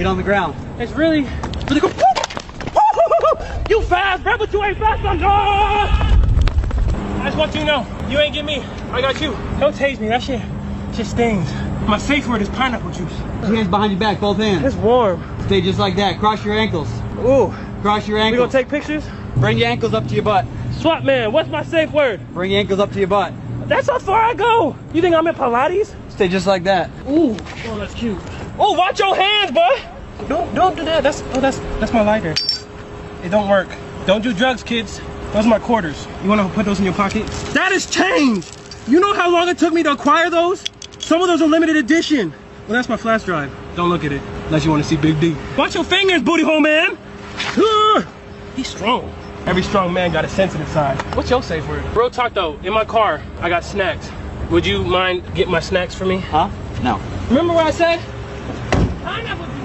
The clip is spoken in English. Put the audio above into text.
Get on the ground. It's really good. You fast, bro, but you ain't fast enough. I just want you to know, you ain't get me. I got you. Don't tase me. That shit stings. My safe word is pineapple juice. Hands behind your back, both hands. It's warm. Stay just like that. Cross your ankles. Ooh. Cross your We ankles. gonna take pictures? Bring your ankles up to your butt. Swap man, what's my safe word? Bring your ankles up to your butt. That's how far I go. You think I'm in Pilates? Stay just like that. Ooh. Oh, that's cute. Oh, watch your hands, boy. Don't do that. That's my lighter. It don't work. Don't do drugs, kids. Those are my quarters. You wanna put those in your pocket? That is change. You know how long it took me to acquire those? Some of those are limited edition. Well, that's my flash drive. Don't look at it unless you want to see Big D. Watch your fingers, booty hole man. He's strong. Every strong man got a sensitive side. What's your safe word? Real talk though, in my car, I got snacks. Would you mind getting my snacks for me? Huh? No. Remember what I said? Pineapple juice.